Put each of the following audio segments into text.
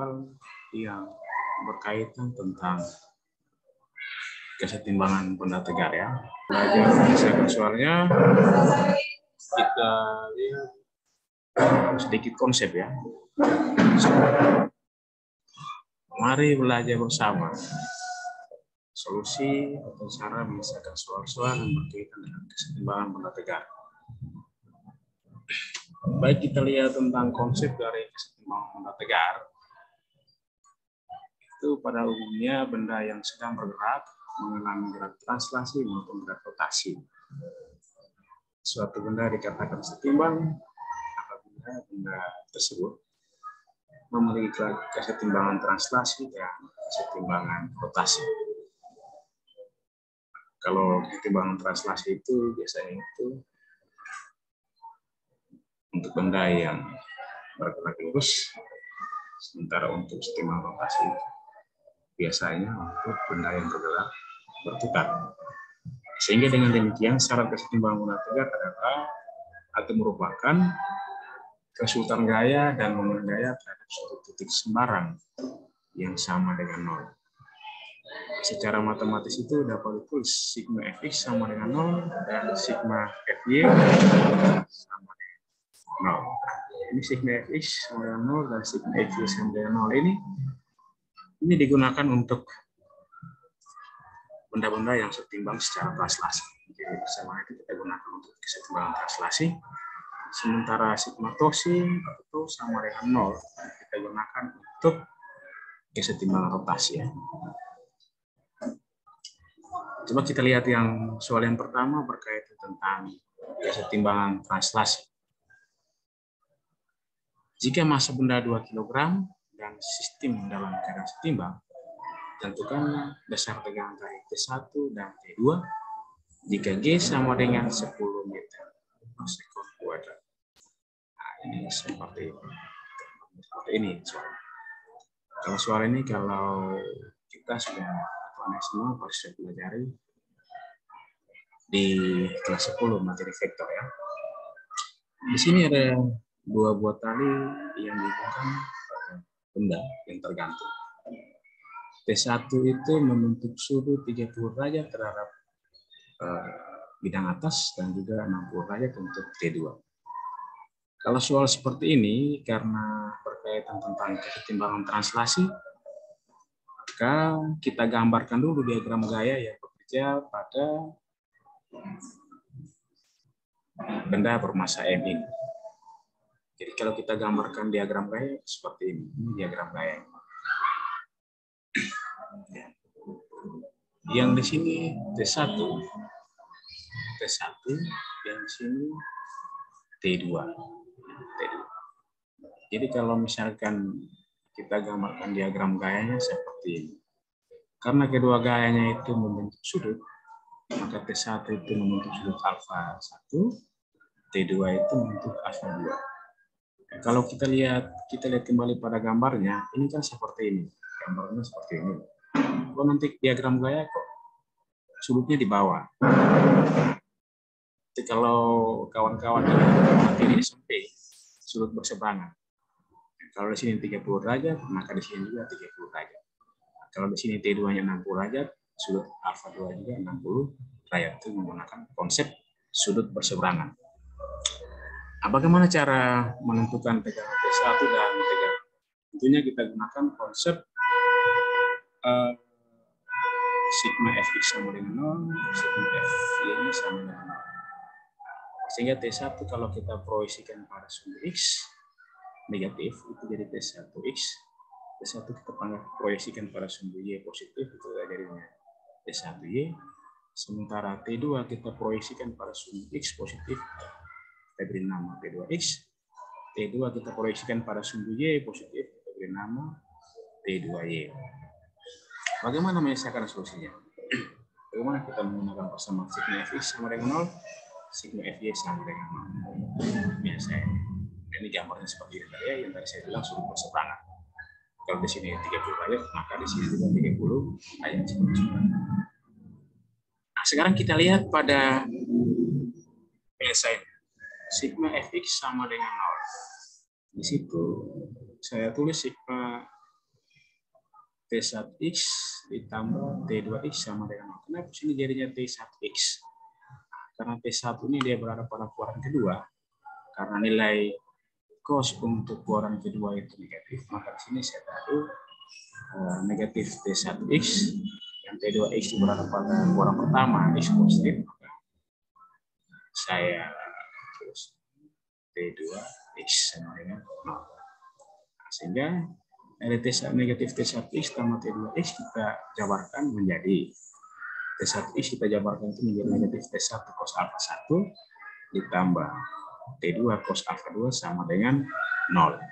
soal yang berkaitan tentang kesetimbangan benda tegar ya. Belajar menyelesaikan soalnya, kita lihat sedikit konsep ya. Mari belajar bersama solusi atau cara menyelesaikan soal-soal yang berkaitan dengan kesetimbangan benda tegar. Baik, kita lihat tentang konsep dari kesetimbangan benda tegar. Itu pada umumnya benda yang sedang bergerak mengalami gerak translasi maupun gerak rotasi. Suatu benda dikatakan setimbang apabila benda tersebut memiliki kesetimbangan translasi dan kesetimbangan rotasi. Kalau kesetimbangan translasi itu biasanya itu untuk benda yang bergerak lurus, sementara untuk kesetimbangan rotasi biasanya untuk benda yang bergerak berputar. Sehingga dengan demikian syarat kesetimbangan benda tegar adalah atau merupakan kesultan gaya dan momen gaya terhadap suatu titik sembarang yang sama dengan nol. Secara matematis itu dapat ditulis sigma fx sama dengan 0 dan sigma fy sama dengan 0. Ini sigma fx sama dengan 0 dan sigma fy sama dengan 0 ini digunakan untuk benda-benda yang setimbang secara translasi. Jadi bersama itu kita gunakan untuk kesetimbangan translasi. Sementara sigma tosi itu sama dengan 0 kita gunakan untuk kesetimbangan rotasi ya. Coba kita lihat yang soal yang pertama berkaitan tentang kesetimbangan translasi. Jika massa benda 2 kg dan sistem dalam keadaan setimbang, tentukan dasar tegangan tarik T1 dan T2 jika G sama dengan 10 meter per sekon kuadrat. Nah, ini seperti ini soal. Kalau soal ini kalau kita sudah semua pasti pelajari di kelas 10 materi vektor ya. Di sini ada 2 buah tali yang dihubungkan benda yang tergantung. T1 itu membentuk sudut 30 derajat terhadap bidang atas dan juga 60 derajat untuk T2. Kalau soal seperti ini karena berkaitan tentang kesetimbangan translasi, maka kita gambarkan dulu diagram gaya yang bekerja pada benda bermassa M ini. Jadi kalau kita gambarkan diagram gaya seperti ini diagram gaya. Yang di sini T1, yang di sini T2. Jadi kalau misalkan kita gambarkan diagram gayanya seperti ini. Karena kedua gayanya itu membentuk sudut, maka T1 itu membentuk sudut alfa 1, T2 itu membentuk alfa 2. Kalau kita lihat kembali pada gambarnya, ini kan seperti ini. Gambarnya seperti ini. Kalau nanti diagram gaya kok sudutnya di bawah. Jadi kalau kawan-kawan materi SMP, sudut berseberangan. Kalau di sini 30 derajat, maka di sini juga 30 derajat. Kalau di sini T2-nya 60 derajat, sudut alfa 2 juga 60 derajat. Itu menggunakan konsep sudut berseberangan. Nah, bagaimana cara menentukan tegangan T1 dan tegangan? Tentunya kita gunakan konsep sigma fx sama dengan 0, sigma fy sama dengan 0. Sehingga T1 kalau kita proyeksikan pada sumbu X negatif, itu jadi T1X. T1 kita proyeksikan pada sumbu Y positif, itu jadinya T1Y. Sementara T2 kita proyeksikan pada sumbu X positif, kita beri nama T2X. T2 kita proyeksikan pada sumbu Y positif, kita beri nama T2Y. Bagaimana menyelesaikan solusinya? Bagaimana kita menggunakan persamaan sigma fx sama dengan 0, sigma fy sama dengan 0. Biasanya ini gambarnya seperti ini ya, yang tadi saya bilang sudut berseberangan. Kalau di sini 30 derajat, maka di sini juga 30 derajat. Nah, sekarang kita lihat pada penyelesaian. Sigma fx sama dengan 0. Di situ saya tulis sigma T1X ditambah T2X sama dengan 0. Kenapa sini jadinya T1X? Karena T1 ini dia berada pada kuadran kedua. Karena nilai cos untuk kuadran kedua itu negatif, maka di sini saya taruh negatif T1X, yang T2X berada pada kuadran pertama, X positif, maka saya terus T2X sama dengan 0. Sehingga dari negatif T1X tambah T2X kita jabarkan menjadi T1X kita jabarkan itu menjadi negatif T1 cos alpha 1 ditambah T2 cos alpha 2 sama dengan 0.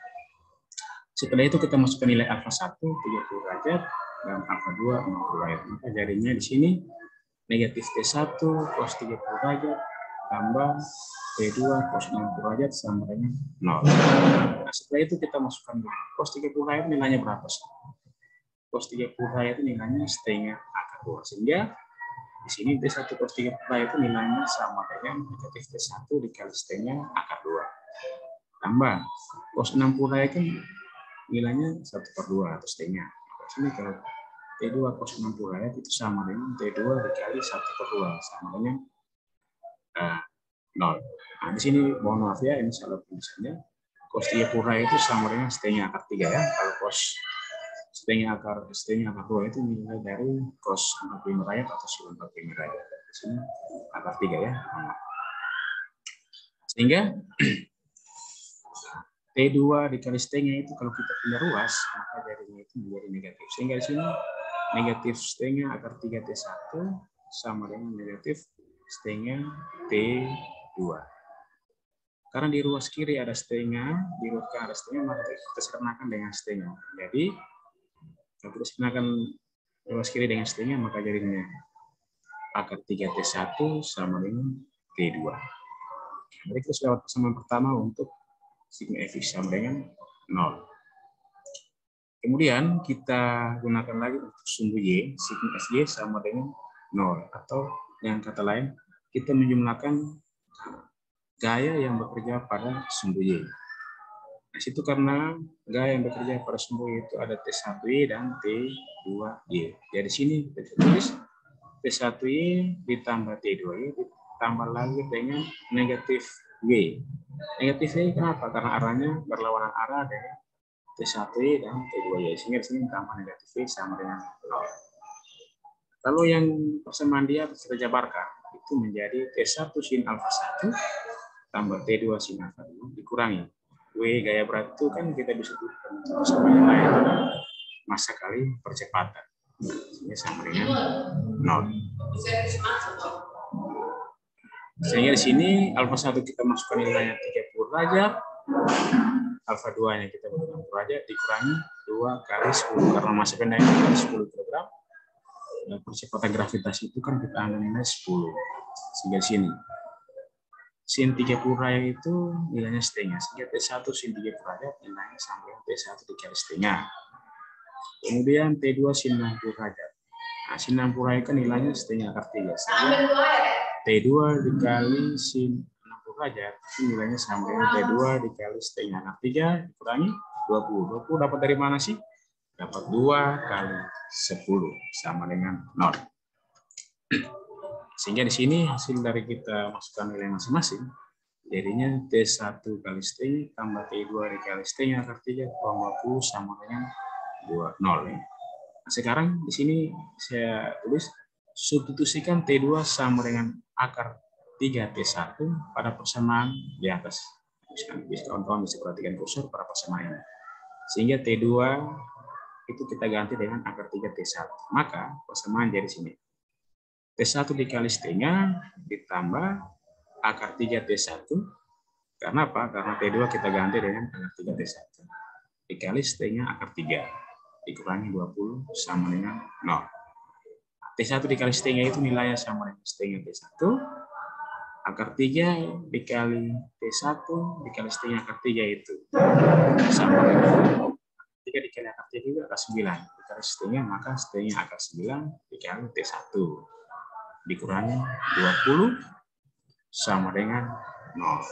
Setelah itu kita masukkan nilai alpha 1 30 derajat dan alpha 2 60 derajat. Maka jadinya di sini negatif T1 cos 30 derajat tambah T2 cos 60 derajat sama dengan 0. Nah, setelah itu kita masukkan cos 30 derajat nilainya berapa sih? Cos 30 derajat itu nilainya setengah akar 2. Sehingga di sini T1 cos 30 derajat itu nilainya sama dengan negatif T1 dikali setengah akar 2. Tambah cos 60 derajat kan nilainya 1/2 atau setengah. Di sini kalau T2 cos 60 derajat itu sama dengan T2 dikali 1/2 sama dengan 0. Nah, di sini mohon maaf ya, ini salah tulisannya. Cos 30 derajat itu sama dengan setengah akar 3 ya. Kalau cos setengah akar 2 itu nilai dari cos 45 derajat atau sin 45 derajat. Di sini akar 3 ya. Sehingga T2 dikali setengah itu kalau kita punya ruas, maka jadinya itu menjadi negatif. Sehingga di sini negatif setengah akar 3 T1 sama dengan negatif setengah T2. Karena di ruas kiri ada setengah, di ruas kanan ada setengah, maka kita sempurnakan dengan setengah. Jadi, kalau kita sempurnakan ruas kiri dengan setengah, maka jadinya akar 3 T1 sama dengan T2. Jadi kita sudah dapat persamaan pertama untuk sigma fx sama dengan 0. Kemudian kita gunakan lagi untuk sumbu y, sigma fy sama dengan 0. Atau yang kata lain, kita menjumlahkan gaya yang bekerja pada sumbu y. Nah, situ karena gaya yang bekerja pada sumbu y itu ada T1y dan T2y. Jadi sini kita tulis T1y ditambah T2y ditambah lagi dengan negatif y. Negatif y kenapa? Karena arahnya berlawanan arah dengan T1y dan T2y. Sehingga di sini tambah negatif y sama dengan 0. Lalu yang persamaan dia kita jabarkan itu menjadi T1 sin alpha 1 tambah T2 sin alpha 2 dikurangi W gaya berat itu kan kita bisa tuliskan sama yang lain massa kali percepatan. Ini sama dengan 0. Sehingga di sini alpha 1 kita masukkan nilainya 30 derajat, alpha 2-nya kita buat 60 derajat dikurangi 2 kali 10 karena massa pendeknya kali 10 kg. Percepatan gravitasi itu kan kita ambil nilai 10. Sehingga di sini sin 30 derajat itu nilainya setengah. Sehingga T1 sin 30 derajat nilainya sama dengan T1 dikali setengah. Kemudian T2 sin 60 derajat. Nah, sin 60 derajat kan nilainya setengah akar 3. Sehingga T2 dikali sin 60 derajat itu nilainya sama dengan T2 dikali setengah akar 3 dikurangi 20. 20 dapat dari mana sih? Dapat 2 kali 10 sama dengan 0. Sehingga di sini hasil dari kita masukkan nilai masing-masing, jadinya T1 kali setengah tambah T2 dikali setengah akar 3 kurang 20 sama dengan 0. Nah, sekarang di sini saya tulis substitusikan T2 sama dengan akar 3 T1 pada persamaan di atas. Kawan-kawan bisa perhatikan kursor pada persamaan ini. Sehingga T2 itu kita ganti dengan akar 3 T1. Maka persamaan jadi sini. T1 dikali setengah ditambah akar 3 T1. Karena apa? Karena T2 kita ganti dengan akar 3 T1. Dikali setengah akar 3. Dikurangi 20 sama dengan 0. T1 dikali setengah itu nilainya sama dengan setengah T1. Akar 3 dikali T1 dikali setengah akar 3 itu sama dengan 3 dikali akar 3 juga akar 9. Dikali setengah maka setengah akar 9 dikali T1. Dikurangi 20 sama dengan 0.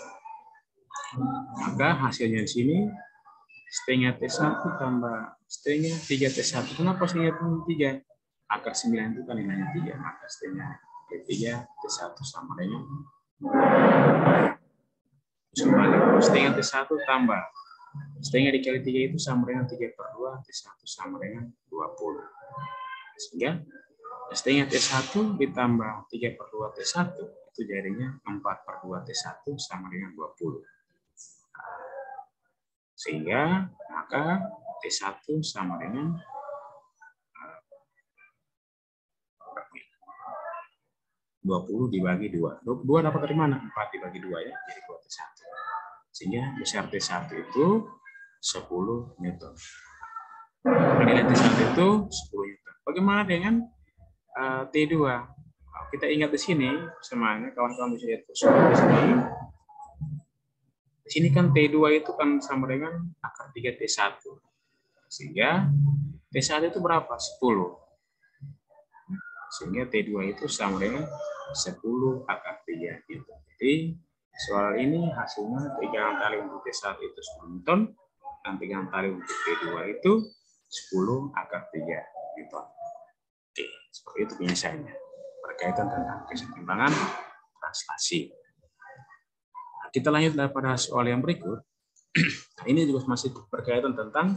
Maka hasilnya di sini setengah T1 tambah setengah 3 T1. Kenapa setengah 3? Akar 9 itu kan nilainya 3, maka setengah T3 T1 sama dengan setengah T1 tambah setengah dikali 3 itu sama dengan 3/2, T1 sama dengan 20. Sehingga setengah T1 ditambah 3/2 T1 itu jadinya 4/2 T1 sama dengan 20. Sehingga maka T1 sama dengan 20 dibagi 2. 2 dapat dari mana? 4 dibagi 2 ya, jadi 2 T1. Sehingga besar T1 itu 10 Newton. Nilai T1 itu 10 Newton. Bagaimana dengan T2? Kita ingat di sini, semuanya kawan-kawan bisa lihat di sini. Di sini kan T2 itu kan sama dengan akar 3 T1. Sehingga T1 itu berapa? 10. Sehingga T2 itu sama dengan 10 akar 3. Gitu. Jadi soal ini hasilnya pegangan tali untuk T1 itu 10 Newton dan pegangan tali untuk T2 itu 10 akar 3 Newton. Oke, seperti itu penyelesaiannya berkaitan tentang kesetimbangan translasi. Nah, kita lanjut pada soal yang berikut. Ini juga masih berkaitan tentang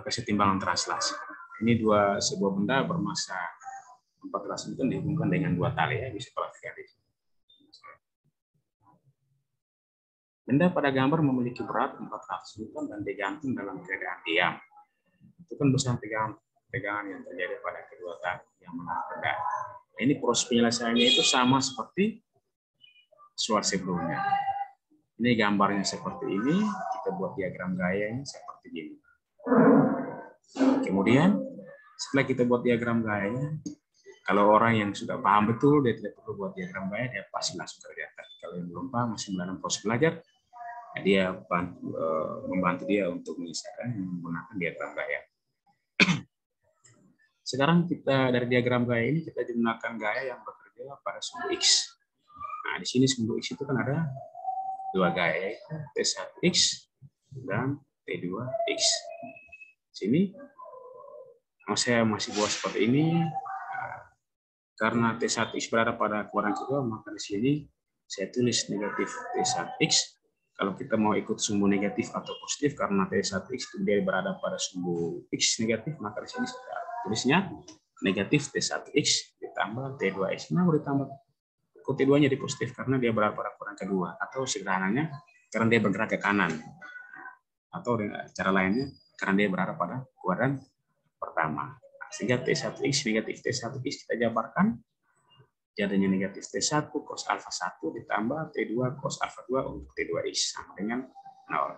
kesetimbangan translasi. Ini sebuah benda bermassa 14 Newton dihubungkan dengan 2 tali ya, bisa perhatikan di sini. Benda pada gambar memiliki berat 400 Newton dan digantung dalam keadaan diam. Itu kan besar pegangan yang terjadi pada kedua tali yang menahan benda. Nah, ini proses penyelesaiannya itu sama seperti soal sebelumnya. Ini gambarnya seperti ini, kita buat diagram gayanya seperti ini. Kemudian setelah kita buat diagram gayanya, kalau orang yang sudah paham betul, dia tidak perlu buat diagram gaya, dia pasti langsung kerja. Tapi kalau yang belum paham, masih dalam proses belajar, dia membantu dia untuk menyelesaikan menggunakan diagram gaya. Sekarang kita dari diagram gaya ini kita gunakan gaya yang bekerja pada sumbu X. Nah, di sini sumbu X itu kan ada 2 gaya, yaitu T1X dan T2X. Sini saya masih buat seperti ini. Karena T1X berada pada kuadran kedua, maka di sini saya tulis negatif T1X. Kalau kita mau ikut sumbu negatif atau positif, karena T1X itu dia berada pada sumbu X negatif, maka di sini saya tulisnya negatif T1X ditambah T2X. Nah, boleh ditambah kok T2-nya di positif karena dia berada pada kuadran kedua, atau sederhananya karena dia bergerak ke kanan, atau dengan cara lainnya karena dia berada pada kuadran pertama. Sehingga T1X negatif T1X kita jabarkan jadinya negatif T1 cos alfa 1 ditambah T2 cos alfa 2 untuk T2X sama dengan 0.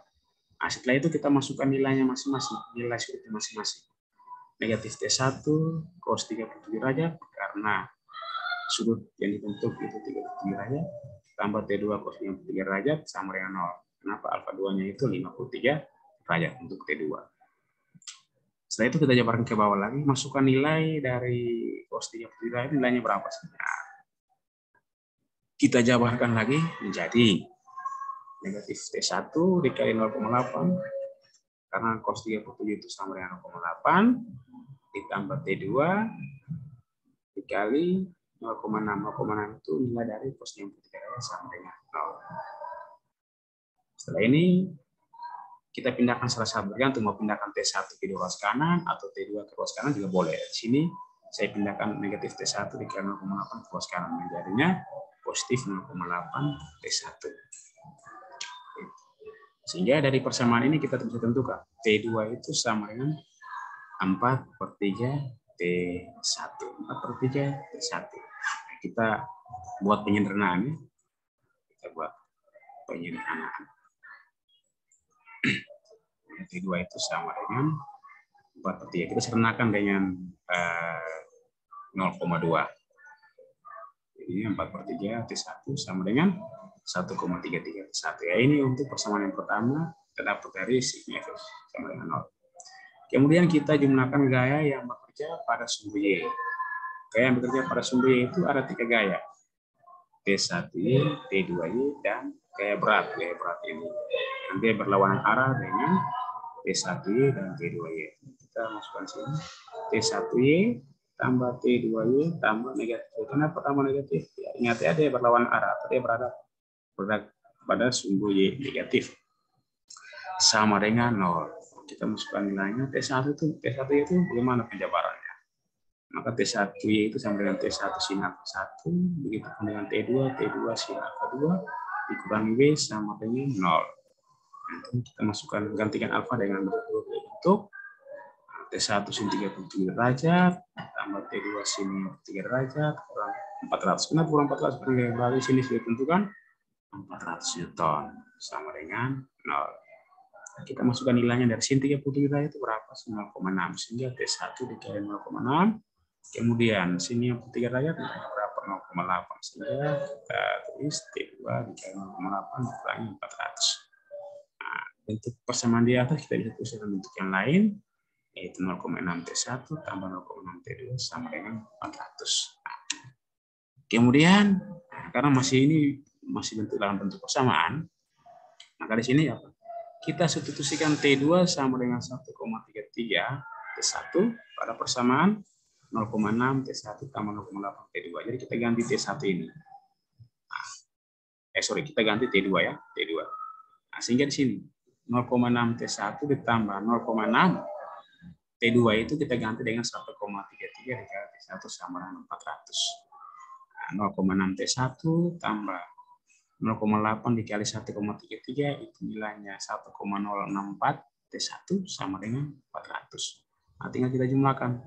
Nah, setelah itu kita masukkan nilainya masing-masing, nilai sudutnya masing-masing. Negatif T1 cos 37 derajat karena sudut yang dibentuk itu 37 derajat tambah T2 cos 53 derajat sama dengan 0. Kenapa alfa 2-nya itu 53 derajat untuk T2. Setelah itu kita jabarkan ke bawah lagi, masukkan nilai dari cos 37 derajat, nilainya berapa sih? Nah, kita jabarkan lagi menjadi negatif T1 dikali 0,8 karena cos 37 itu sama dengan 0,8 ditambah T2 dikali 0,6. 0,6 itu nilai dari cos 37 derajat sama dengan 0. Setelah ini kita pindahkan salah satu, tergantung mau pindahkan T1 ke ruas kanan atau T2 ke ruas kanan juga boleh. Di sini saya pindahkan negatif T1 dikali 0,8 ke ruas kanan, menjadinya positif 0,8 T1. Sehingga dari persamaan ini kita bisa tentukan T2 itu sama dengan 4/3 T1. 4/3 T1. Nah, kita buat penyederhanaan. Kita buat penyederhanaan. T2 itu sama dengan 4/3. Kita sederhanakan dengan 0,2. Jadi 4/3 T1 sama dengan 1,33 T1. Ya, ini untuk persamaan yang pertama terdapat dari sigma F sama dengan 0. Kemudian kita jumlahkan gaya yang bekerja pada sumbu Y. Gaya yang bekerja pada sumbu Y itu ada 3 gaya. T1Y, T2Y, dan gaya berat ini. Nanti berlawanan arah dengan T1Y dan T2Y. Kita masukkan sini. T1Y tambah T2Y tambah negatif. Kenapa tambah negatif? Ya, ingat ya, dia berlawanan arah. Dia berada pada sumbu Y negatif. Sama dengan 0. Kita masukkan nilainya. T1 itu bagaimana penjabarannya? Maka T1Y itu sama dengan T1 sin alfa 1, begitu pun dengan T2 sin alfa 2, dikurangi W sama dengan 0. Nanti kita masukkan, gantikan alfa dengan bentuk T1 sin 37 derajat, tambah T2 sin 3 derajat, kurang 400. Kenapa kurang 400? Berarti sini sudah ditentukan 400 Newton, sama dengan 0. Kita masukkan nilainya dari sin 37 derajat itu berapa? 0,6. Sehingga T1 dikali 0,6. Kemudian sini yang 3 derajat nilainya berapa? 0,8. Sehingga kita tulis T2 dikali 0,8 dikurangi 400. Nah, bentuk persamaan di atas kita bisa tulis dengan bentuk yang lain, yaitu 0,6 T1 tambah 0,6 T2 sama dengan 400. Nah, kemudian karena masih bentuk dalam bentuk persamaan, maka di sini apa? Kita substitusikan T2 sama dengan 1,33 T1 pada persamaan 0,6 T1 tambah 0,8 T2. Jadi kita ganti T1 ini. Kita ganti T2 ya, T2. Nah, sehingga di sini 0,6 T1 ditambah 0,6 T2 itu kita ganti dengan 1,33 dikali T1 sama dengan 400. Nah, 0,6 T1 tambah 0,8 dikali 1,33 itu nilainya 1,064 T1 sama dengan 400. Nah, tinggal kita jumlahkan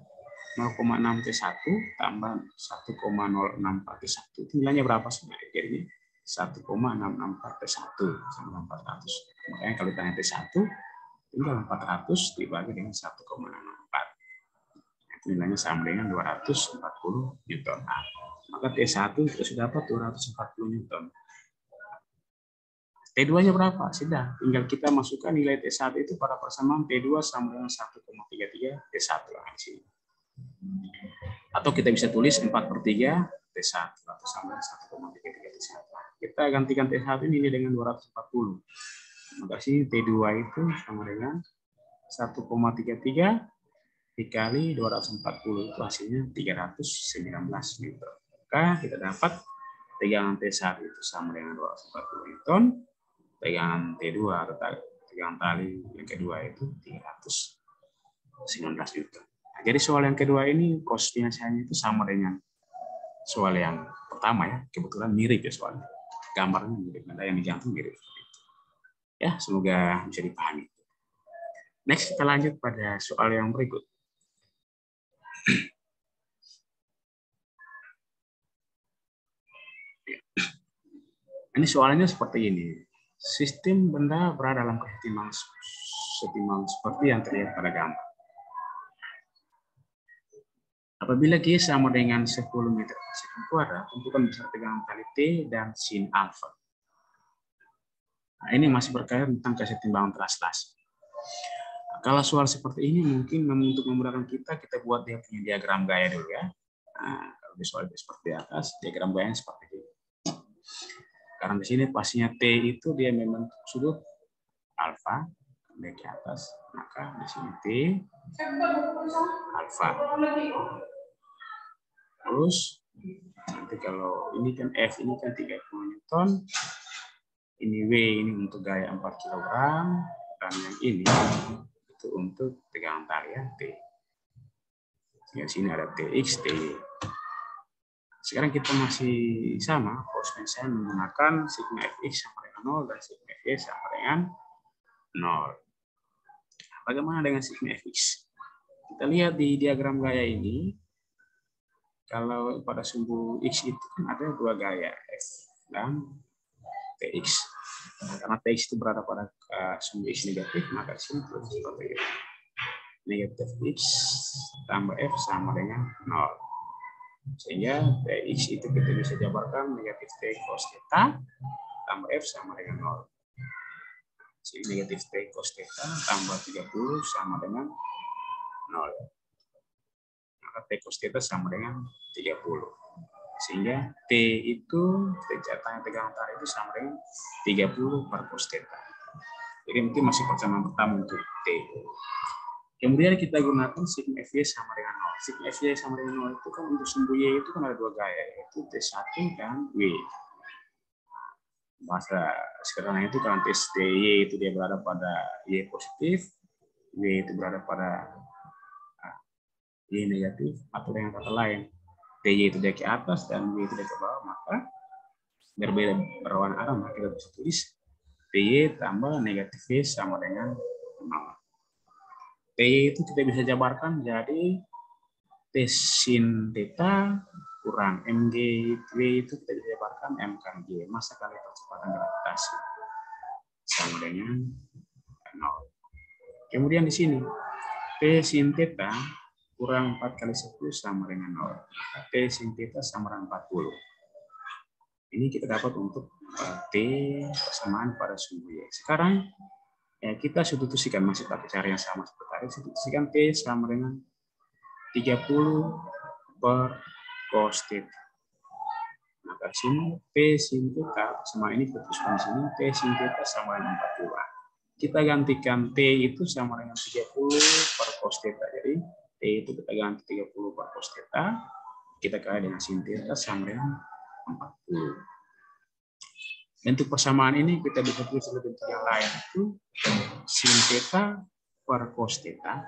0,6 T1 tambah 1,064 T1 itu nilainya berapa sebenarnya? Jadi 1,664 T1 sama 400. Makanya kalau ditanya T1 tinggal 400 dibagi dengan 1,664. Itu nilainya sama dengan 240 Newton. Nah, maka T1 kita sudah dapat 240 Newton. T2-nya berapa? Sudah, tinggal kita masukkan nilai T1 itu pada persamaan T2 sama dengan 1,33 T1 di sini. Atau kita bisa tulis 4/3 T1 atau sama dengan 1,33 T1. Kita gantikan T1 ini dengan 240. Maka sini T2 itu sama dengan 1,33 dikali 240 itu hasilnya 319 Newton. Maka kita dapat tegangan T1 itu sama dengan 240 Newton. Tegangan T2 atau tegangan tali yang kedua itu 319 Newton. Nah, jadi soal yang kedua ini cos biasanya itu sama dengan soal yang pertama ya. Kebetulan mirip ya soalnya. Gambarnya mirip, ada yang digantung mirip. Ya, semoga bisa dipahami. Next kita lanjut pada soal yang berikut. Ini soalnya seperti ini. Sistem benda berada dalam kesetimbangan seperti yang terlihat pada gambar. Apabila G sama dengan 10 meter per sekund kuadrat, tentukan besar tegangan tali T dan sin alfa. Nah, ini masih berkaitan tentang kesetimbangan translasi. Nah, kalau soal seperti ini mungkin untuk memudahkan kita buat dia punya diagram gaya dulu ya. Nah, kalau di soal seperti di atas, diagram gaya seperti ini. Karena di sini pastinya T itu dia memang sudut alfa di atas, maka di sini T alfa. Terus nanti kalau ini kan F ini kan 30 Newton, ini W ini untuk gaya 4 kg, dan yang ini itu untuk tegangan tali ya T. Di sini ada TX, TY. Sekarang kita masih sama, cosnya saya menggunakan sigma Fx sama dengan 0 dan sigma Fy sama dengan 0. Bagaimana dengan sigma Fx? Kita lihat di diagram gaya ini, kalau pada sumbu X itu kan ada dua gaya, F dan Tx. Karena Tx itu berada pada sumbu X negatif, maka di sini seperti itu. Negatif X tambah F sama dengan 0. Sehingga Tx itu kita bisa jabarkan negatif T cos theta tambah F sama dengan 0. Jadi negatif T cos theta tambah 30 sama dengan 0. Maka T cos theta sama dengan 30. Sehingga T itu, tanya tegangan tarik itu sama dengan 30 per cos theta. Jadi mungkin masih persamaan pertama untuk T. Kemudian kita gunakan sigma FY sama dengan 0. Sigma FY sama dengan 0 itu kan untuk sumbu Y itu kan ada dua gaya, yaitu T1 dan W. Bahasa sekarang itu kalau tes Y itu dia berada pada Y positif, W itu berada pada Y negatif, atau dengan kata lain, TY itu dia ke atas dan W itu dia ke bawah, maka berbeda berwarna arah, maka kita bisa tulis TY tambah negatif Y sama dengan 0. TY itu kita bisa jabarkan jadi T sin theta kurang mg W itu kita bisa jabarkan m kan G, massa kali percepatan gravitasi sama dengan 0. Kemudian di sini T sin theta kurang 4 kali 10 sama dengan 0. Maka T sin theta sama dengan 40. Ini kita dapat untuk T persamaan pada sumbu Y. Sekarang kita substitusikan, masih pakai cara yang sama seperti tadi. Substitusikan T sama dengan 30 per cos theta. Maka sini T sin theta sama ini putuskan di sini T sin theta sama dengan 40. Kita gantikan T itu sama dengan 30 per cos theta. Jadi T itu kita ganti 30 per cos theta. Kita kali dengan sin theta sama dengan 40. Bentuk persamaan ini kita bisa tulis dalam bentuk yang lain, itu sin theta per cos theta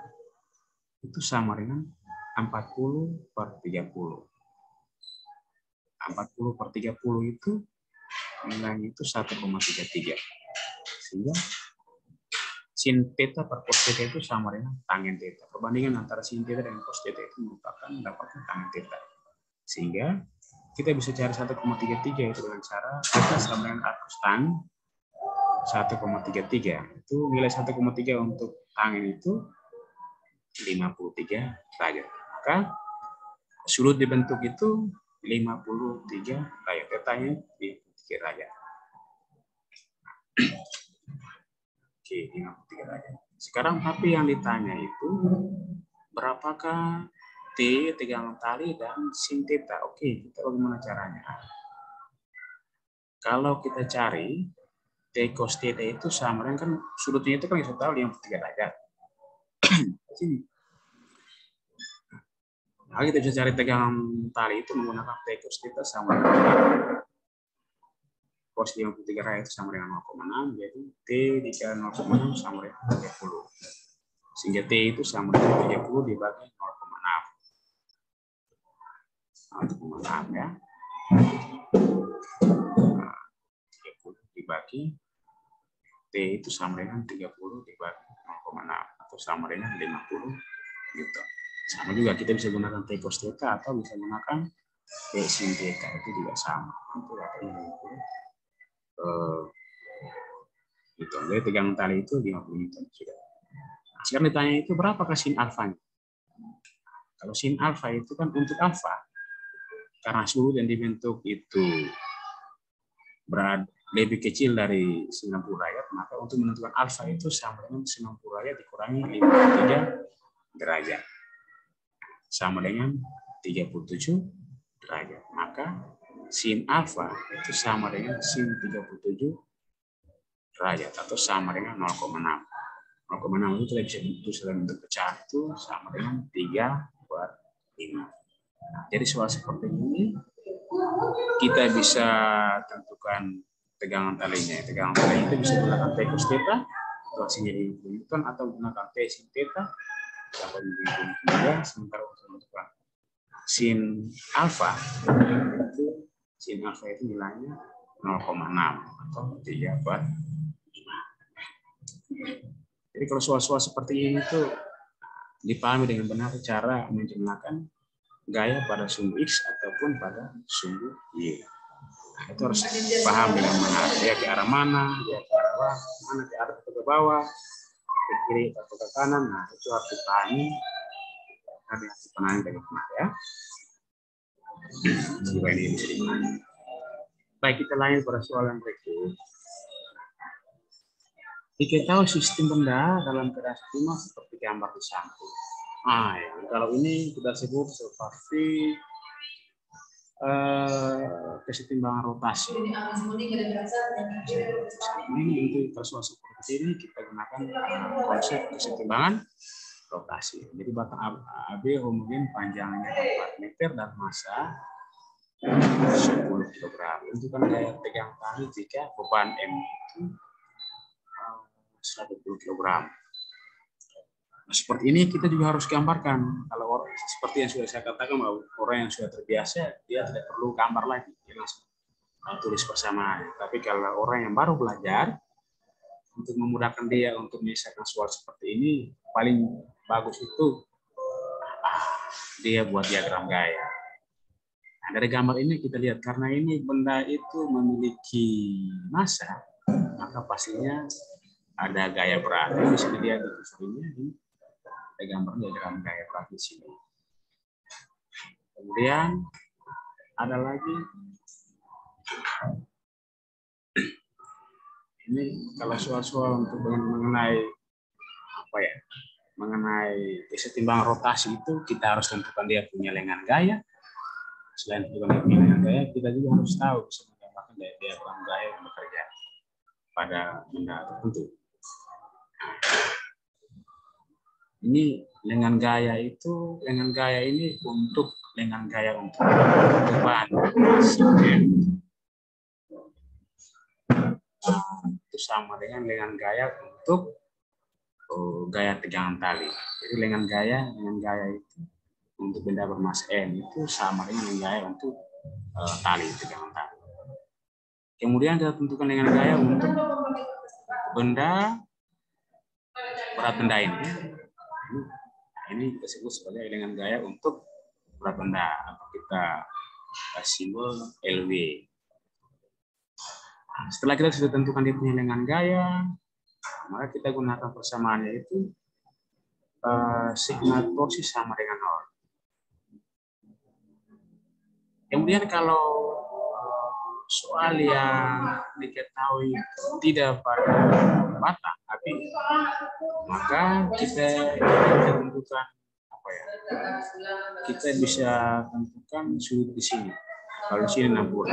itu sama dengan 40 per 30. 40 per 30 itu nilainya itu 1,33. Sehingga sin theta per cos theta itu sama dengan tangen theta. Perbandingan antara sin theta dan cos theta itu merupakan mendapatkan tangen theta. Sehingga kita bisa cari 1,33 itu dengan cara kita sama dengan arcus tan 1,33. Itu nilai 1,3 untuk tangen itu 53 derajat. Maka sudut dibentuk itu 53 derajat. Tetanya 53 derajat. Oke, 53 derajat. Sekarang tapi yang ditanya itu berapakah T tegangan tali dan sin theta. Oke, kita bagaimana caranya? Kalau kita cari T cos theta itu sama dengan kan sudutnya itu kan kita tahu 53 derajat. Sini. Nah, kita bisa cari tegangan tali itu menggunakan T cos theta sama dengan cos 53 derajat itu sama dengan 0,6, jadi T dikali 0,6 sama dengan 30. Sehingga T itu sama dengan 30 dibagi 0,6. 0,6 ya. 30 dibagi T itu sama dengan 30 dibagi 0,6 atau sama dengan 50 gitu. Sama juga kita bisa gunakan T cos theta atau bisa gunakan T sin theta, itu juga sama. Itu akan 50 gitu. Jadi tegangan tali itu 50 Newton sudah. Nah, sekarang ditanya itu berapakah sin alfanya? Kalau sin alfa itu kan untuk alfa, karena sudut yang dibentuk itu lebih kecil dari 90 derajat, maka untuk menentukan alfa itu sama dengan 90 derajat dikurangi 53 derajat. Sama dengan 37 derajat. Maka sin alfa itu sama dengan sin 37 derajat atau sama dengan 0,6. 0,6 itu kita bisa bentuk dalam bentuk pecahan itu sama dengan 3 per 5. Nah, jadi soal seperti ini kita bisa tentukan tegangan talinya. Tegangan talinya itu bisa menggunakan T cos theta atau hasilnya di Newton atau menggunakan T sin theta atau juga sementara untuk menentukan sin alfa itu nilainya 0,6 atau 3 per 5. Jadi kalau soal-soal seperti ini itu dipahami dengan benar cara menjemahkan gaya pada sumbu X ataupun pada sumbu Y. Nah, itu harus paham dengan benar. Dia ke arah mana, dia ke arah bawah, mana ke arah ke bawah, ke kiri atau ke kanan. Nah, itu harus dipahami. Harus dipahami dengan benar ya. Semoga ini bisa dipahami. Baik, kita lanjut pada soal yang berikut. Diketahui sistem benda dalam keadaan prima seperti gambar di samping. Nah, ya, kalau ini kita sebut seperti kesetimbangan rotasi. Ini untuk persoalan seperti ini kita gunakan konsep kesetimbangan rotasi. Jadi batang AB homogen panjangnya 4 meter dan massa 10 kg. Tentukan gaya tegang tali jika beban M itu 110 kg. Nah, seperti ini kita juga harus gambarkan. Kalau orang seperti yang sudah saya katakan, bahwa orang yang sudah terbiasa dia tidak perlu gambar lagi, dia langsung tulis bersamaan. Tapi kalau orang yang baru belajar, untuk memudahkan dia untuk menyelesaikan soal seperti ini, paling bagus itu dia buat diagram gaya. Nah, dari gambar ini kita lihat, karena ini benda itu memiliki massa, maka pastinya ada gaya berat. Ini bisa dilihat di kursornya di gambar diagram gaya berat di sini. Kemudian ada lagi ini kalau soal-soal untuk mengenai apa ya, mengenai kesetimbangan rotasi itu kita harus tentukan dia punya lengan gaya. Selain tentukan lengan gaya, kita juga harus tahu bisa menggambarkan diagram gaya yang bekerja pada benda tertentu. Ini lengan gaya itu, lengan gaya ini untuk lengan gaya untuk beban itu sama dengan lengan gaya untuk gaya tegangan tali. Jadi lengan gaya itu untuk benda bermassa M itu sama dengan lengan gaya untuk tali tegangan tali. Kemudian kita tentukan lengan gaya untuk benda berat benda ini. Ini kita sebut sebagai lengan gaya untuk berat benda, atau kita simbol LW. Setelah kita sudah tentukan dia punya lengan gaya, maka kita gunakan persamaannya itu sigma torsi sama dengan 0. Kemudian kalau soal yang diketahui tidak pada batang tapi maka kita tentukan apa ya? Kita bisa tentukan sudut di sini. Kalau di sini 60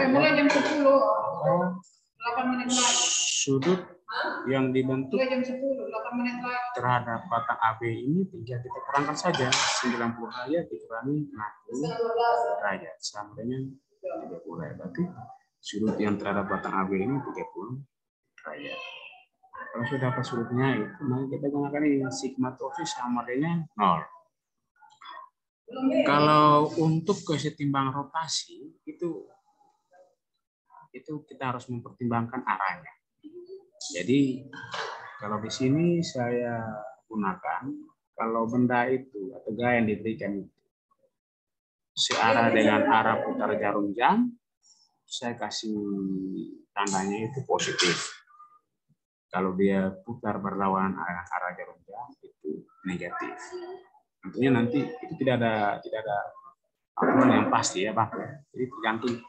sudut yang dibentuk terhadap batang AB ini tinggal kita kurangkan saja 90 derajat dikurangi 60 derajat sama dengan 30 derajat. Berarti sudut yang terhadap batang AB ini 30 derajat. Kalau sudah dapat sudutnya itu, maka kita gunakan ini sigma torsi sama dengan 0. Kalau untuk kesetimbangan rotasi itu kita harus mempertimbangkan arahnya. Jadi kalau di sini saya gunakan, kalau benda itu atau gaya yang diberikan itu searah dengan arah putar jarum jam, saya kasih tandanya itu positif. Kalau dia putar berlawanan arah jarum jam itu negatif. Tentunya nanti itu tidak ada aturan yang pasti ya Pak. Jadi tergantung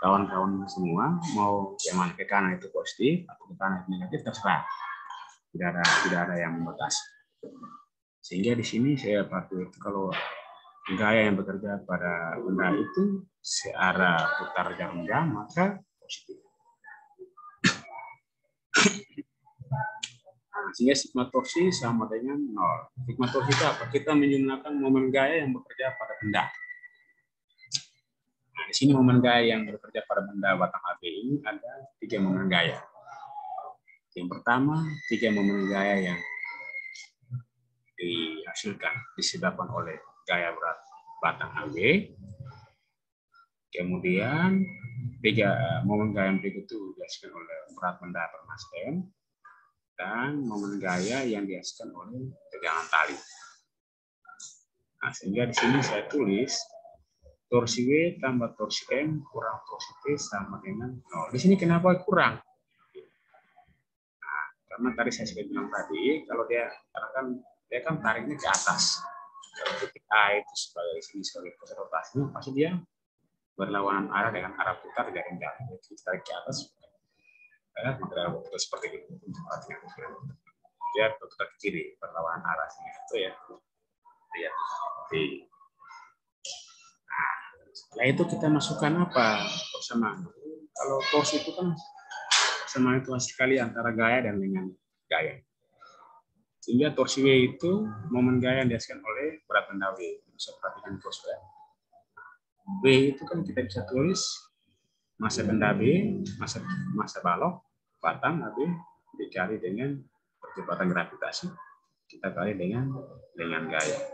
kawan-kawan semua mau yang mana, ke kanan itu positif atau ke kanan itu negatif, terserah. Tidak ada yang membatasi. Sehingga di sini saya pakai kalau gaya yang bekerja pada benda itu searah putar jarum jam maka positif. Sehingga sigma torsi sama dengan 0. Sigma torsi itu apa? Kita menjumlahkan momen gaya yang bekerja pada benda. Nah, di sini momen gaya yang bekerja pada benda batang AB ini ada 3 momen gaya. Yang pertama, 3 momen gaya yang dihasilkan disebabkan oleh gaya berat batang AB. Kemudian 3 momen gaya yang berikut itu dihasilkan oleh berat benda bermassa M. Dan momen gaya yang dihasilkan oleh tegangan tali. Nah, sehingga di sini saya tulis torsi W tambah torsi M kurang torsi T sama dengan 0. Di sini kenapa kurang? Nah, karena tadi saya sudah bilang tadi, kalau dia kan tariknya ke atas. Kalau titik A itu sebagai sini sebagai pusat rotasinya, pasti dia berlawanan arah dengan arah putar jarum jam. Jadi tarik ke atas. Tidak seperti itu. Dia berputar ke kiri berlawanan arahnya itu ya. Lihat di Setelah itu kita masukkan apa? Persamaan. Kalau torsi itu kan persamaan itu hasil kali antara gaya dan dengan gaya. Sehingga torsi W itu momen gaya yang dihasilkan oleh berat benda W. Bisa perhatikan terus ya. W itu kan kita bisa tulis massa benda B, massa balok, batang AB dikali dengan percepatan gravitasi. Kita kali dengan gaya.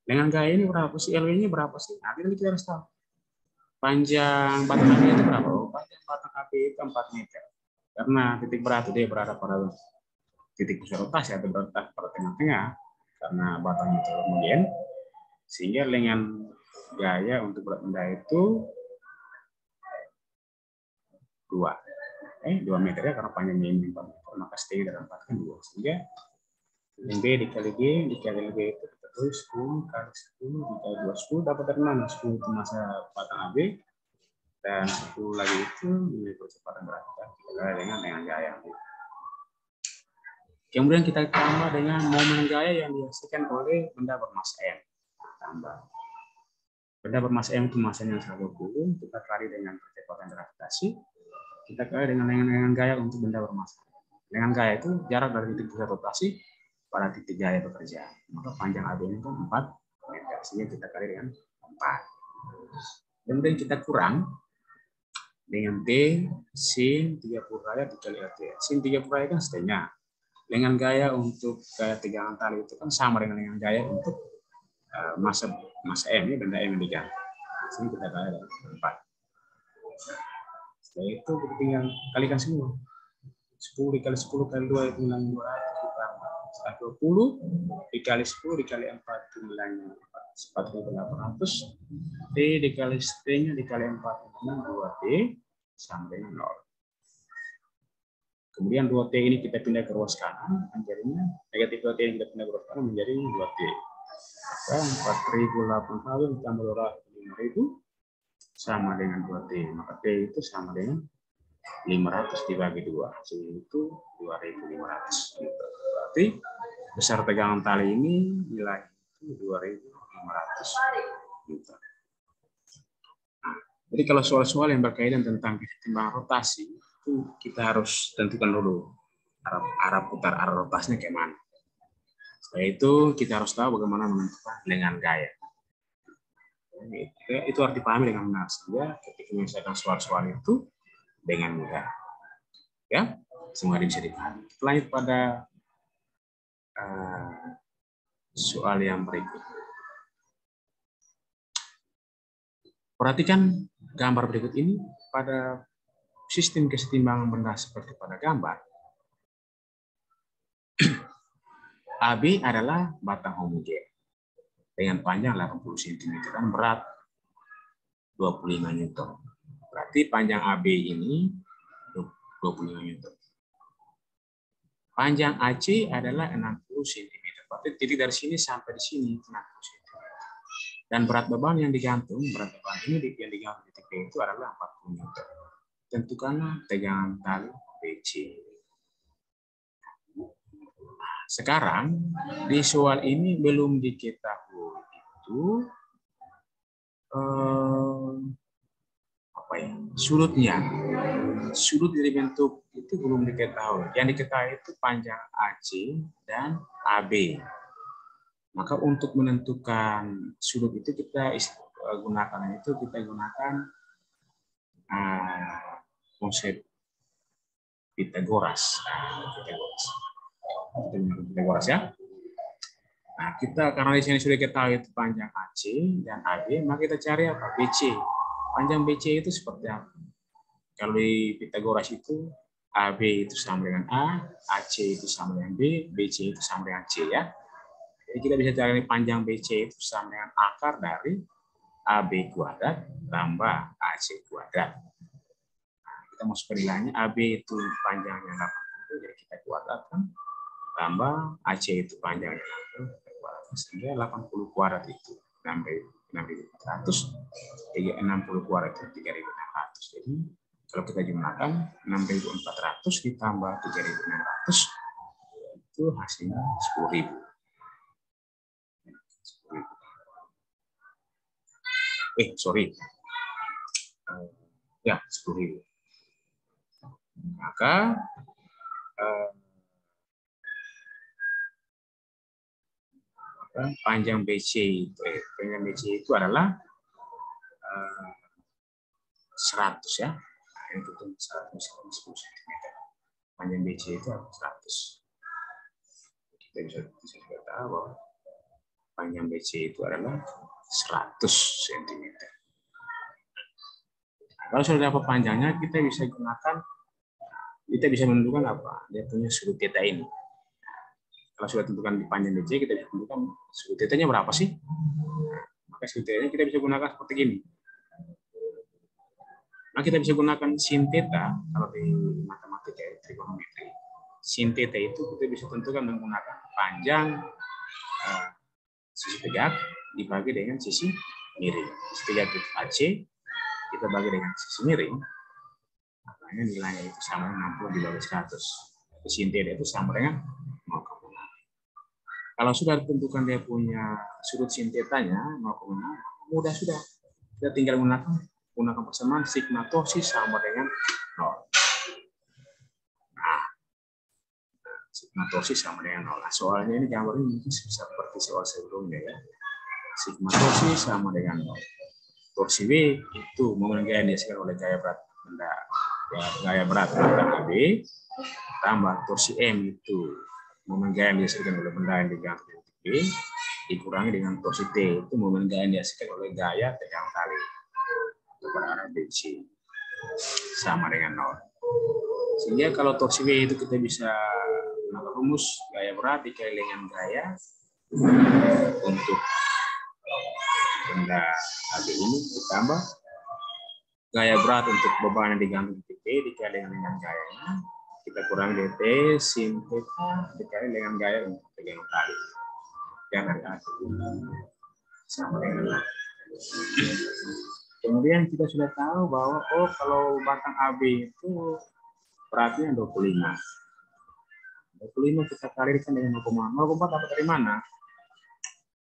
Dengan gaya ini berapa sih? LW-nya berapa sih? Nah, kita harus tahu. Panjang batang AB itu berapa? Panjang batang AB itu 4 meter. Karena titik berat dia berada pada titik pusat rotasi atau berada pada tengah-tengah. Karena batang itu homogen. Sehingga dengan gaya untuk berat benda itu 2 meter ya, karena panjangnya ini 4 meter, maka setengah dari 4 kan 2. Sehingga B dikali G dikali G itu terus 10 kali 10 dikali 2, 10 dapat dari mana? 10 itu massa batang AB dan 10 lagi itu nilai percepatan gravitasi dengan gaya. Kemudian kita tambah dengan momen gaya yang dihasilkan oleh benda bermassa M. Tambah. Benda bermassa M itu massanya 120, kita kali dengan percepatan gravitasi, kita kali dengan gaya untuk benda bermassa. Dengan gaya itu jarak dari titik pusat rotasi pada titik gaya bekerja. Maka panjang AB ini kan 4 meter, sehingga kita kali dengan 4. Kemudian kita kurang dengan T sin 30 derajat dikali RT. Sin 30 derajat kan setengah. Dengan gaya untuk gaya tegangan tali itu kan sama dengan gaya untuk massa M, ini benda M yang diganti. Sini kita kali dengan 4. Setelah itu kita tinggal kalikan semua. 10 dikali 10 kali 2 itu nilainya 200, ditambah 120 dikali 10 dikali 4 itu nilainya 4.800. T dikali setengah dikali 4 itu 2T sama dengan 0. Kemudian 2T ini kita pindah ke ruas kanan, menjadinya negatif 2T ini kita pindah ke ruas kanan menjadi 2T. Maka 4.800 ditambah 5.000 sama dengan 2T. Maka T itu sama dengan 500 dibagi 2. Hasilnya itu 2.500. Berarti besar tegangan tali ini nilai itu 2.500 Newton. Jadi kalau soal-soal yang berkaitan tentang kesetimbangan rotasi, itu kita harus tentukan dulu arah putar arah rotasinya kemana. Setelah itu kita harus tahu bagaimana menentukan dengan gaya. Itu harus dipahami dengan benar, sehingga ketika menyelesaikan soal-soal itu dengan mudah. Ya, semua bisa dipahami. Lanjut pada soal yang berikut. Perhatikan gambar berikut ini. Pada sistem kesetimbangan benda seperti pada gambar, AB adalah batang homogen dengan panjang 80 cm dan berat 25 Newton. Berarti panjang AB ini 25 Newton. Panjang AC adalah 60 cm. Berarti titik dari sini sampai di sini 60 cm. Dan berat beban yang digantung, berat beban ini yang digantung di titik itu adalah 40 Newton. Tentukanlah tegangan tali BC. Sekarang di soal ini belum diketahui itu sudutnya. Sudut dari bentuk itu belum diketahui. Yang diketahui itu panjang AC dan AB. Maka untuk menentukan sudut itu kita gunakan konsep Pythagoras. Pythagoras ya. Nah, kita karena di sini sudah ketahui itu panjang AC dan AB, maka kita cari apa? BC. Panjang BC itu seperti apa? Kalau di Pythagoras itu AB itu sama dengan A, AC itu sama dengan B, BC itu sama dengan C ya. Jadi kita bisa cari panjang BC itu sama dengan akar dari AB kuadrat tambah AC kuadrat. Nah, kita masuk ke nilainya. AB itu panjangnya 80, jadi kita kuadratkan, tambah AC itu panjangnya 60, sehingga 80 kuadrat itu 6.400, jadi 60 kuadrat itu 3.600. Jadi kalau kita jumlahkan 6.400 ditambah 3.600 itu hasilnya 10.000. sorry. Ya, 10.000. Maka panjang BC itu adalah 100 ya. Itu 110 cm. Panjang BC itu 100. Kita bisa juga tahu bahwa panjang BC itu adalah 100 cm. Kalau sudah dapat panjangnya, kita bisa menentukan apa? Dia punya sudut theta ini. Kalau sudah tentukan di panjang BC, kita bisa tentukan sudut theta-nya berapa sih? Maka sudut theta-nya kita bisa gunakan seperti ini. Nah, kita bisa gunakan sin theta kalau di matematika trigonometri. Sin theta itu kita bisa tentukan menggunakan panjang sisi tegak dibagi dengan sisi miring. Sisi tegak itu AC, kita bagi dengan sisi miring, makanya nilainya itu sama 60 dibagi 100. Sin theta itu sama dengan 0,6. Kalau sudah ditentukan dia punya sudut sin theta-nya 0,6, mudah sudah. Kita tinggal gunakan persamaan sigma torsis sama dengan 0. Nah, sigma torsis sama dengan 0. Nah, soalnya ini gambarnya mungkin seperti soal sebelumnya ya. Sigma torsis sama dengan 0. Torsi W itu momen gaya yang dihasilkan oleh gaya berat benda, gaya berat benda AB, tambah torsi M itu momen gaya yang dihasilkan oleh benda yang digantung di titik B, dikurangi dengan torsi T itu momen gaya yang dihasilkan oleh gaya tegangan tali pada arah BC sama dengan 0. Sehingga kalau torsi W itu kita bisa menggunakan rumus gaya berat dikali dengan gaya untuk benda AB ini ditambah gaya berat untuk beban yang digantung di P dikali dengan gayanya, kita kurangi dt sin theta dikali dengan gaya untuk tegangan tali yang ada sama dengan. Kemudian kita sudah tahu bahwa kalau batang AB itu beratnya 25. 25 kita kalikan dengan 0,4 dapat dari mana?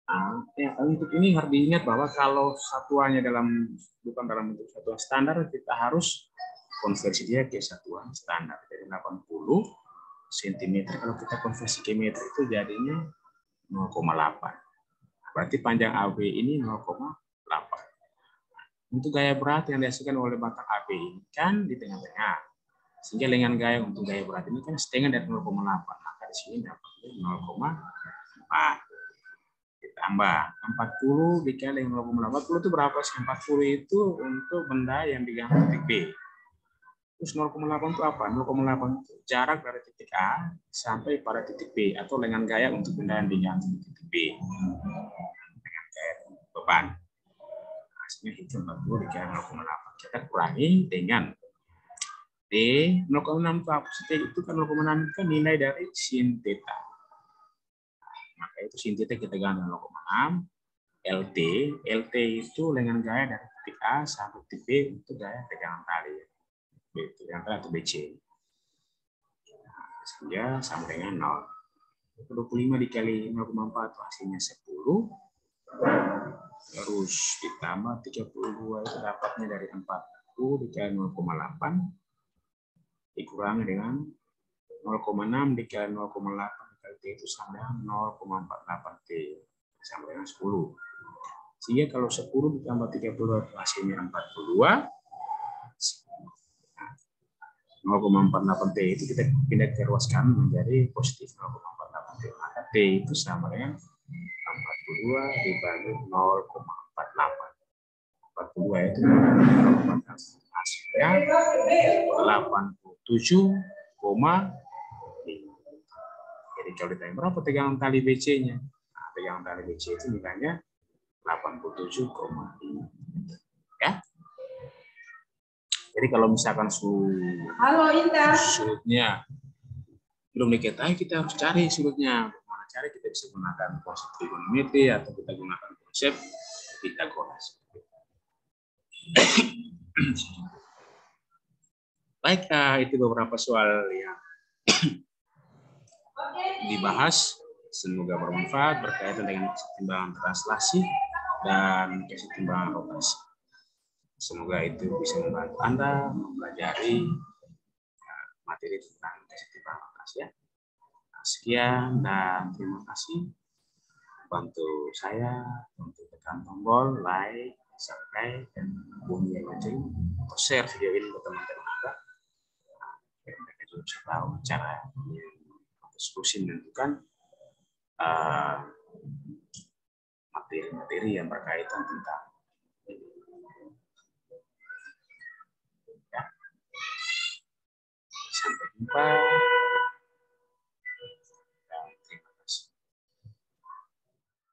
Nah, untuk ini harus diingat bahwa kalau satuannya bukan dalam bentuk satuan standar, kita harus konversi dia ke satuan standar. Jadi 80 cm kalau kita konversi ke meter itu jadinya 0,8. Berarti panjang AB ini 0,8. Untuk gaya berat yang dihasilkan oleh batang AB ini kan di tengah-tengah. Sehingga dengan gaya untuk gaya berat ini kan setengah dari 0,8. Maka di sini dapatnya 0,4. Ditambah 40 dikali 0,8. 40 itu berapa sih? 40 itu untuk benda yang digantung titik B. Terus 0,8 itu apa? 0,8 itu jarak dari titik A sampai pada titik B atau dengan gaya untuk benda yang digantung titik B. Dengan gaya beban. Hasilnya itu 40 dikali 0,8. Kita kurangi dengan D 0,6 itu apa? Itu kan 0,6 itu kan nilai dari sin theta. Maka itu sin theta kita ganti 0,6. LT itu dengan gaya dari titik A sampai titik B itu gaya tegangan tali. Tegangan tali atau BC. Sehingga sama dengan 0. 25 dikali 0,4 itu hasilnya 10. Terus ditambah 32 itu dapatnya dari 40 dikali 0,8. Dikurangi dengan 0,6 dikali 0,8 dikali T itu sama dengan 0,48 T sama dengan 10. Sehingga kalau 10 ditambah 32 hasilnya 42. 0,48 T itu kita pindah ke ruas kanan menjadi positif 0,48 T. Maka T itu sama dengan 42 dibagi 0,48. 42 itu hasilnya 87,5. Jadi kalau ditanya berapa tegangan tali BC-nya? Nah, tegangan tali BC itu nilainya 87,5. Ya. Jadi kalau misalkan sudutnya belum diketahui, kita harus cari sudutnya. Bagaimana cara kita bisa gunakan konsep trigonometri atau kita gunakan konsep Pythagoras. Baik, itu beberapa soal yang dibahas. Semoga bermanfaat berkaitan dengan kesetimbangan translasi dan kesetimbangan rotasi. Semoga itu bisa membantu Anda mempelajari materi tentang kesetimbangan rotasi ya. Sekian dan terima kasih. Bantu saya untuk tekan tombol like, subscribe, dan bunyi lonceng atau share video ini ke teman-teman Anda. Mereka juga bisa tahu cara diskusi menentukan materi-materi yang berkaitan tentang ya. Sampai jumpa.